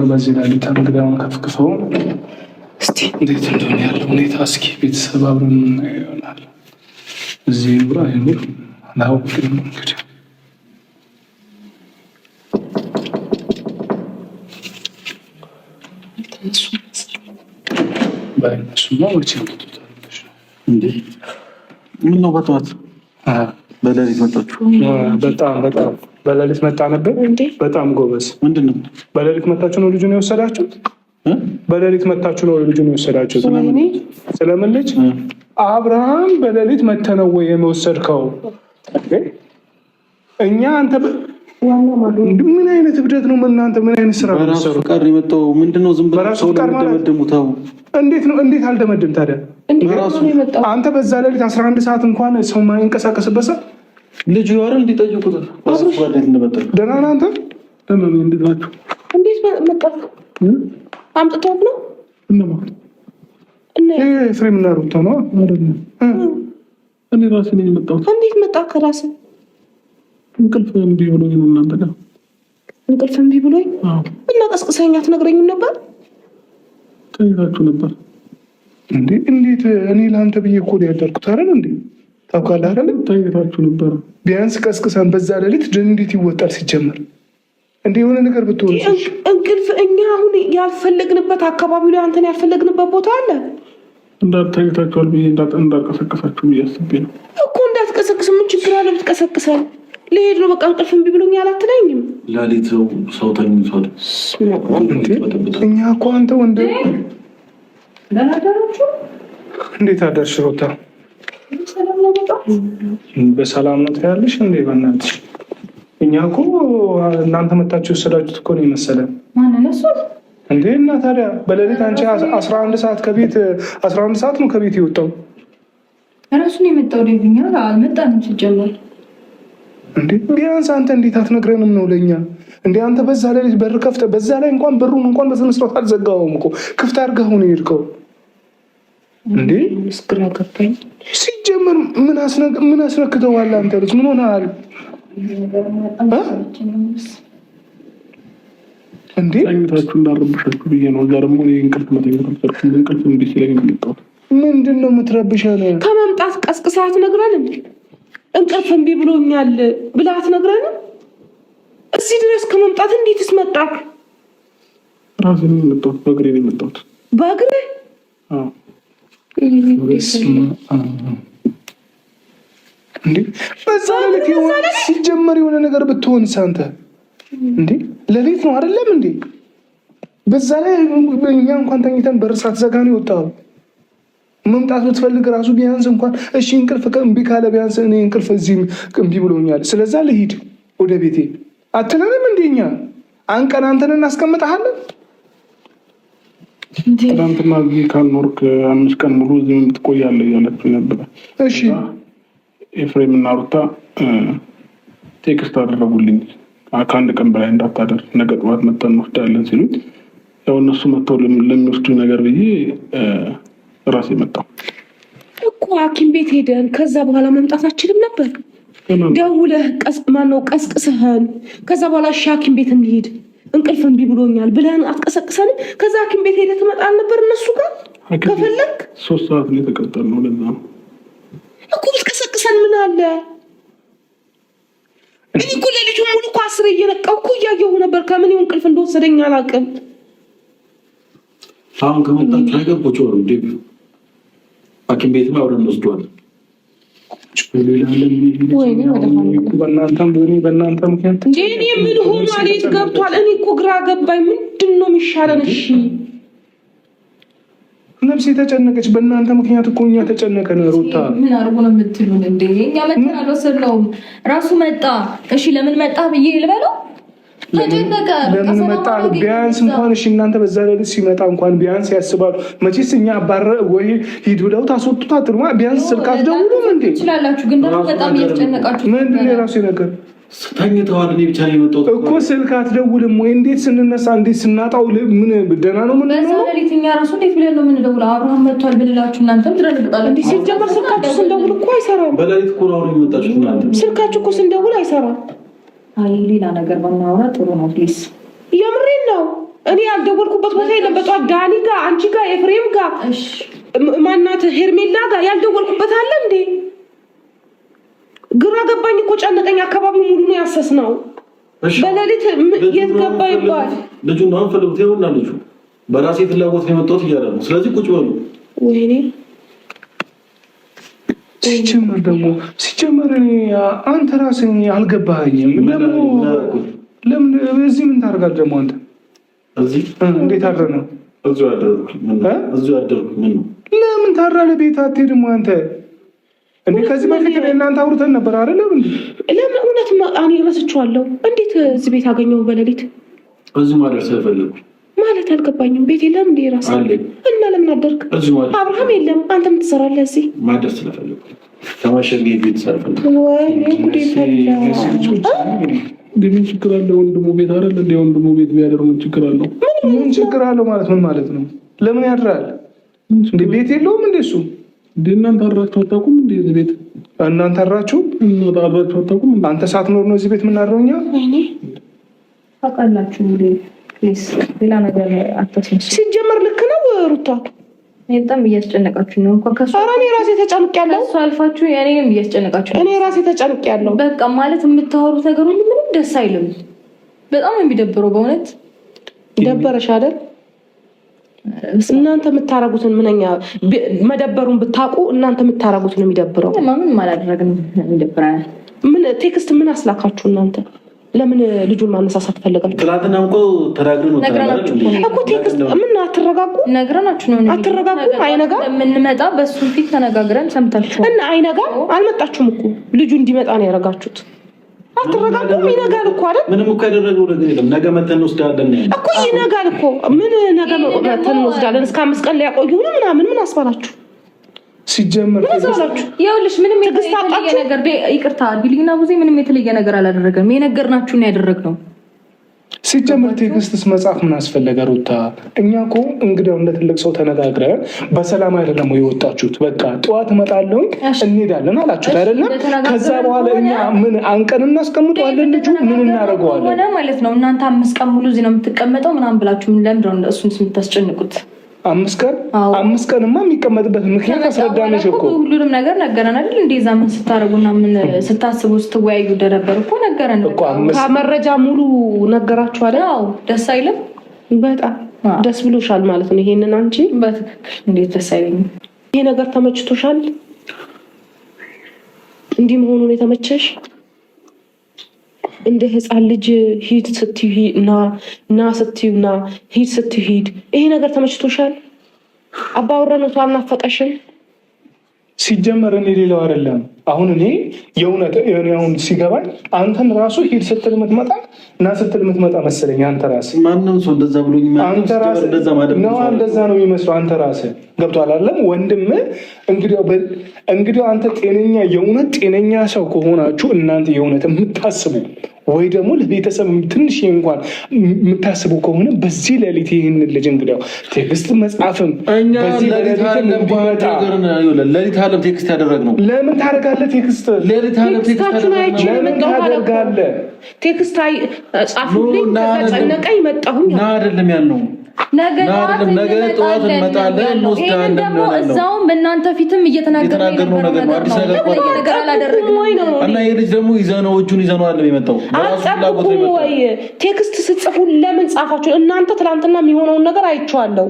ነበር። በዚህ ላይ እንግዳውን ከፍክፈው እስቲ እንዴት እንደሆነ ያለው ሁኔታ እስኪ ቤተሰብ አብረን የምናየው ይሆናል። እዚህ ይኑር አይኑር አላውቅም። እንግዲህ በእነሱማ መቼ ምትታለች እንዴ? ምነው በጠዋት በሌሊት መጣችሁ? በጣም በሌሊት መጣ ነበር። በጣም ጎበዝ። ምንድን ነው በሌሊት መታችሁ ነው ልጁን የወሰዳችሁት? በሌሊት መታችሁ ነው ልጁን የወሰዳችሁት? ስለምን ልጅ አብርሃም በሌሊት መተህ ነው ወይ የወሰድከው? እኛ አንተ ምን አይነት እብደት ነው? እናንተ ምን አይነት ስራ ነው? በራሱ ፍቃድ ነው የመጣው። ምንድነው ዝም ብለው ሰው ደመደሙታው? እንዴት ነው? እንዴት አልደመድም ታዲያ? አንተ በዛ ሌሊት 11 ሰዓት እንኳን ሰው ማይንቀሳቀስበት ሰዓት ልጅ ይወር እንዲጠይቁት በራሱ ፍቃድ እንደመጣ ደህና ነህ አንተ? ደህና ነኝ። እንዴት ናችሁ? እንዴት መጣ? አምጥተው ነው እና ፍሬም እና ሩታ ነው አይደል? እኔ ራሴ ነኝ የመጣሁት። እንዴት መጣ? ከራስህ እንቅልፍ እምቢ ብሎኝ ነው። እናንተ ጋር እንቅልፍ እምቢ ብሎኝ እና ቀስቅሰኛ አትነግረኝም ነበር? ተይዛችሁ ነበር እንዴ? እንዴት? እኔ ለአንተ ብዬ እኮ ነው ያደርኩት አይደል እንዴ? ታውቃለህ አይደል? ተይዛችሁ ነበር። ቢያንስ ቀስቅሰን በዛ ሌሊት እንዴት ይወጣል ሲጀመር? እንዴ የሆነ ነገር ብትሆን እንቅልፍ እኛ አሁን ያልፈለግንበት አካባቢ ላይ አንተን ያልፈለግንበት ቦታ አለ። እንዳትተይታችኋል ብዬ እንዳትቀሰቅሳችሁ ብዬ አስቤ ነው እኮ። እንዳትቀሰቅስ ምን ችግር አለ ብትቀሰቅሰን? ልሄድ ነው በቃ እንቅልፍ እምቢ ብሎኛል አትለኝም? ሌሊት ሰው ተኝቷል። እኛ እኮ አንተ ወንድ ለናደራችሁ እንዴት አደርሽ ሮታ? በሰላም ነው ትያለሽ እንዴ? በእናትሽ እኛ እኮ እናንተ መታችሁ ወሰዳችሁት እኮ ነው የመሰለን። ማንን እሱ እንዴ? እና ታዲያ በሌሊት አንቺ 11 ሰዓት ከቤት 11 ሰዓት ነው ከቤት የወጣው። እራሱን የመጣው ደግኛ አልመጣንም ሲጀመር። እንዴ ቢያንስ አንተ እንዴት አትነግረንም ነው ለኛ? እንዴ አንተ በዛ ሌሊት በር ከፍተህ በዛ ላይ እንኳን በሩን እንኳን በስነ ስርዓት አልዘጋኸውም እኮ ክፍት አድርገኸው ነው የሄድከው። እንዴ እስክራ ከፈኝ ሲጀመር ምን አስነክተዋል? አንተ ልጅ ምን ሆነሃል እንዴ? አይነታችሁ እንዳረብሻችሁ ብዬ ነው። እዛ ደግሞ እንቅልፍ መተኛት አልቻልኩም። እንቅልፍ እንዴ ሲለኝ ነው። ምንድን ነው የምትረብሻለ? ከመምጣት ቀስቅሰህ አትነግረንም? እንቅልፍ እምቢ ብሎኛል ብለህ አትነግረንም? እዚህ ድረስ ከመምጣት እንዴትስ መጣህ? ራሴ ነው የመጣሁት። በእግሬ ነው የመጣሁት። በእግሬ? አዎ። እንዴ በዛ ሌሊት የሆነ ሲጀመር የሆነ ነገር ብትሆንስ አንተ? እንዴ ሌሊት ነው አይደለም እንዴ? በዛ ላይ እኛ እንኳን ተኝተን በር ሳትዘጋ ነው የወጣው። መምጣት ብትፈልግ ራሱ ቢያንስ እንኳን እሺ እንቅልፍ እምቢ ካለ ቢያንስ እኔ እንቅልፍ እዚህ እምቢ ብሎኛል ስለዛ ልሂድ ወደ ቤቴ አትለንም? እንደኛ አንቀን አንተን እናስቀምጣለን። ትናንትና እዚህ ካልኖርክ 5 ቀን ሙሉ እዚህ የምትቆያለህ እያለችው ነበር። እሺ ኤፍሬም እና ሩታ ቴክስት አደረጉልኝ ከአንድ ቀን በላይ እንዳታደር ነገ ጠዋት መጥተን እንወስዳለን ሲሉኝ ያው እነሱ መጥተው ለሚወስዱኝ ነገር ብዬ ራሴ መጣሁ እኮ። ሐኪም ቤት ሄደን ከዛ በኋላ መምጣት አችልም ነበር? ደውለህ ቀስቅሰህን ከዛ በኋላ እሺ ሐኪም ቤት እንሂድ እንቅልፍ እምቢ ብሎኛል ብለህን አትቀሰቅሰንም? ከዛ ሐኪም ቤት ሄደህ ትመጣል ነበር እነሱ ጋር ከፈለክ 3 ሰዓት ነው የተቀጠርነው። ለዛ ነው እኮ ብትቀሰቅሰን ምን አለ? እኔ እኮ ለልጁ ሙሉ እኮ 10 እየነቃሁ እኮ እያየሁ ነበር። ከምን ይሁን እንቅልፍ እንደወሰደኝ አላውቅም። አሁን ከመጣችሁ ነገር ቁጭ በሉ እንዴ። ሐኪም ቤት ነው አብረን እንወስደዋለን። በእናንተ ምክንያት እንዴ እኔ ምን ሆኖ አሌት ገብቷል። እኔ እኮ ግራ ገባኝ። ምንድን ነው የሚሻለን? እሺ ነፍሴ ተጨነቀች። በእናንተ ምክንያት እኮ እኛ ተጨነቀን። ሩታ ምን አድርጎ ነው የምትሉን እንዴ? እኛ መጣን አልወሰድነውም። ራሱ መጣ። እሺ ለምን መጣ ብዬ ልበለው? ተጨነቀ። ለምን መጣ? ቢያንስ እንኳን እሺ እናንተ በዛ ሌሊት ሲመጣ እንኳን ቢያንስ ያስባሉ። መቼስ እኛ አባረ ወይ ሂድ ብለው ታስወጡት ነው። ቢያንስ ስልክ አትደውሉም እንዴ? ትችላላችሁ፣ ግን ደግሞ በጣም እያስጨነቃችሁ ምንድን ነው የራሱ ነገር ተኝተዋል። እኔ ብቻ ነው የመጣሁት እኮ። ስልክ አትደውልም ወይ? እንዴት ስንነሳ እንዴት ስናጣው ምን ደህና ነው? ምን ነው በሌሊት እኛ ራሱ እንዴት ብለን ነው የምንደውለው? አብርሃም መጥቷል ብንላችሁ እናንተም ትደነግጣላችሁ እንዴ? ሲጀመር ስልካችሁ ስንደውል እኮ አይሰራም። በሌሊት እኮ ነው የመጣችሁት እናንተ። ስልካችሁ እኮ ስንደውል አይሰራም። አይ ሌላ ነገር ባናወራ ጥሩ ነው ፕሊስ። የምሬን ነው እኔ ያልደወልኩበት ቦታ የለም። በጧት ዳኒ ጋር፣ አንቺ ጋር፣ ኤፍሬም ጋር፣ ማናት ሄርሜላ ጋር ያልደወልኩበት አለ እንዴ? ግራ ገባኝ እኮ ጨነቀኝ። አካባቢ ሙሉ ነው ያሰስነው። በሌሊት የት ገባ ይባል ልጁ ነው ፈልጉት። ይኸውና ልጁ በራሴ ፍላጎት ነው የመጣሁት እያለ ነው። ስለዚህ ቁጭ በሉ። ወይኔ ሲጀመር እኔ አንተ ራስህ አልገባኸኝም። ለምን እዚህ ምን ታደርጋለህ ደግሞ አንተ? እዚህ እንዴት አድረህ ነው? እዚሁ አደረኩ። ምን ነው ለምን ታድራለህ? ቤት አትሄድም አንተ? እንዴ ከዚህ በፊት እናንተ አውርተን ነበር አይደለም እንዴ? ለምን እውነት እኔ እረስቸዋለሁ። እንዴት እዚህ ቤት አገኘው? በሌሊት እዚህ ማደር ስለፈለኩ ማለት አልገባኝም። ቤት የለም እንዴ ራስህ? እና ለምን አደርክ? አብርሃም የለም። አንተ ምን ትሰራለህ እዚህ? ማደር ስለፈለኩ ከማሸግ ቤት ስለፈለኩ። ወይኔ ጉዴ ምን ችግር አለው? ወንድሙ ቤት አይደል እንዴ? ወንድሙ ቤት ቢያደር ምን ችግር አለው? ምን ችግር አለው ማለት ምን ማለት ነው? ለምን ያድራል እንዴ? ቤት የለውም እንዴ እሱ? እናንተ አድራችሁ አታውቁም እንዴ እዚህ ቤት? እናንተ አድራችሁ አታውቁም? አንተ ሳትኖር ነው እዚህ ቤት የምናድረው እኛ? ወይኔ ታውቃላችሁ እንዴ? ሌላ ነገር አታስመስሉ። ሲጀመር ልክ ነው ሩታ። በጣም እያስጨነቃችሁ ነው እንኳን ከሱ። ኧረ እኔ ራሴ ተጨንቄያለሁ። እሱ አልፋችሁ እኔንም እያስጨነቃችሁ ነው። እኔ ራሴ ተጨንቄያለሁ። በቃ ማለት የምታወሩት ነገር ሁሉ ምንም ደስ አይልም። በጣም የሚደብረው በእውነት ደበረሽ አይደል? እናንተ የምታረጉትን ምንኛ መደበሩን ብታውቁ እናንተ የምታረጉትን የሚደብረው። ምን ማላደረግን ይደብራል። ምን ቴክስት ምን አስላካችሁ እናንተ? ለምን ልጁን ማነሳሳት ፈልጋችሁ? ትናንትና እኮ ተናግረን ነው እኮ ቴክስት ምን አትረጋጉ? ነግረናችሁ ነው። አትረጋጉ? አይነጋ የምንመጣ በሱ ፊት ተነጋግረን ሰምታችሁ እና አይነጋ አልመጣችሁም እኮ ልጁ እንዲመጣ ነው ያደረጋችሁት። አትረጋጉ? ይነጋል እኮ አይደል? ምንም እኮ ያደረገው ነገር የለም። ነገ መተን እንወስዳለን እኮ ይነጋል እኮ። ምን ነገ መተን እንወስዳለን? እስከ 5 ቀን ሊያቆዩ ነው ምናምን ምን አስባላችሁ? ሲጀመር ይኸውልሽ ምንም የተለየ ነገር ይቅርታ ቢሊና ብዙ ምንም የተለየ ነገር አላደረገም። የነገርናችሁን ያደረግነው። ሲጀመር ቴክስትስ መጻፍ ምን አስፈለገ ሩታ? እኛ እኮ እንግዲያው እንደ ትልቅ ሰው ተነጋግረን በሰላም አይደለም የወጣችሁት። በቃ ጠዋት እመጣለሁ እንሄዳለን አላችሁት አይደለም? ከዛ በኋላ እኛ ምን አንቀን እናስቀምጠዋለን? ልጁ ምን እናደርገዋለን ሆነ ማለት ነው? እናንተ 5 ቀን ሙሉ እዚህ ነው የምትቀመጠው ምናምን ብላችሁ ምን ለምንድን ነው እሱን የምታስጨንቁት? 5 ቀንማ የሚቀመጥበት ምክንያት አስረዳነሽ እኮ። ሁሉንም ነገር ነገረን አይደል? እንደዛ ምን ስታረጉና ምን ስታስቡ ስትወያዩ እንደነበር እኮ ነገረን እኮ። ከመረጃ ሙሉ ነገራችሁ አይደል? አዎ። ደስ አይልም? በጣም ደስ ብሎሻል ማለት ነው። ይሄንን አንቺ በትክክል እንዴት ደስ አይለኝም? ይሄ ነገር ተመችቶሻል? እንዲህ መሆኑን የተመቸሽ? እንደ ህፃን ልጅ ሂድ ስትይ ና ስትይ ና ሂድ ስትይ ሂድ። ይሄ ነገር ተመችቶሻል? አባወራነቱ አልናፈቀሽም? ሲጀመር እኔ ሌላው አይደለም። አሁን እኔ የእውነት እኔ አሁን ሲገባኝ አንተን ራሱ ሂድ ስትል የምትመጣ እና ስትል የምትመጣ መሰለኝ። አንተ ራስህ ማንም ሰው እንደዛ ብሎኝ አንተ ራስህ እንደዛ ነው የሚመስለው። አንተ ራስህ ገብቶሃል አይደለም? ወንድም እንግዲህ አንተ ጤነኛ የእውነት ጤነኛ ሰው ከሆናችሁ እናንተ የእውነት የምታስቡ ወይ ደግሞ ለቤተሰብ ትንሽ እንኳን የምታስቡ ከሆነ በዚህ ሌሊት ይህንን ልጅ እንግዲያው ቴክስት መጻፍም በዚህ ሌሊት አለም ቴክስት ያደረግነው ለምን ታደርጋለህ? ቴክስት ሌሊት አለም ቴክስት ታደርጋለህ? ቴክስት ጻፉልኝ ተጨነቀኝ መጣሁኝ አይደለም ያልነው። ነገ ጠዋት እንመጣለን እንወስዳለን ነው ያለው። እዛውም በእናንተ ፊትም እየተናገርነው ነገር ነው። አዲስ ነገር አላደረግንም እና ይሄ ልጅ ደግሞ ይዘነው እጁን ይዘነው አይደለም የመጣው። አልጻፍኩም ወይ? ቴክስት ስጽፉ ለምን ጻፋችሁ እናንተ? ትናንትና የሚሆነውን ነገር አይቼዋለሁ።